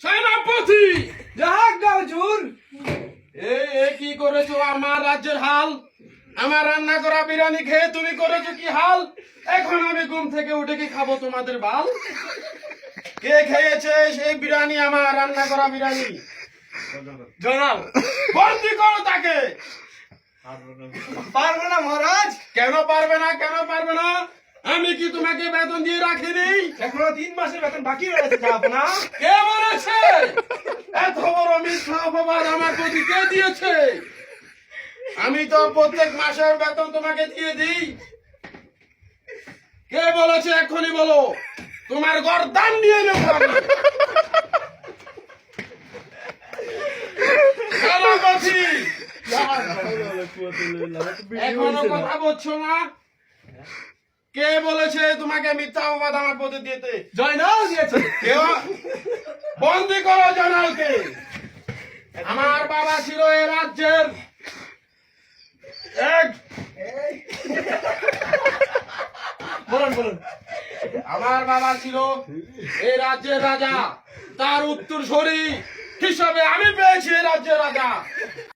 সেনাপতি জাহাঙ্গীর হুজুর। এ কি করেছো আমার রাজ্যের হাল? আমার রান্না করা বিরিয়ানি খেয়ে তুমি করেছো কি হাল? এখন আমি ঘুম থেকে উঠে কি খাবো তোমাদের বাল? কে খেয়েছে সেই বিরিয়ানি, আমার রান্না করা বিরিয়ানি? জনাব, বন্দি করো তাকে। পারবো না মহারাজ। কেন পারবে না, কেন পারবে না? আমি কি তোমাকে বেতন দিয়ে রাখিনি? এখনো 3 মাসের বেতন বাকি রয়েছে জাহাপনা। কে বলেছে? এত বড় মিথ্যা অপবাদ আমার প্রতি কে দিয়েছে? আমি তো প্রত্যেক মাসের বেতন তোমাকে দিয়ে দিই। কে বলেছে এক্ষুনি বলো, তোমার গর্দান নিয়ে নেবো আমি। সেনাপতি, এখনো কথা বলছো না? কে বলেছে তোমাকে মিথ্যা অপবাদ আমার প্রতি দিতে? জয়নাল দিয়েছে। কেউ? বন্দি করো জয়নালকে। আমার বাবা ছিল এ রাজ্যের এক বলুন বলুন। আমার বাবা ছিল এই রাজ্যের রাজা, তার উত্তরসূরি হিসাবে আমি পেয়েছি এই রাজ্যের রাজা।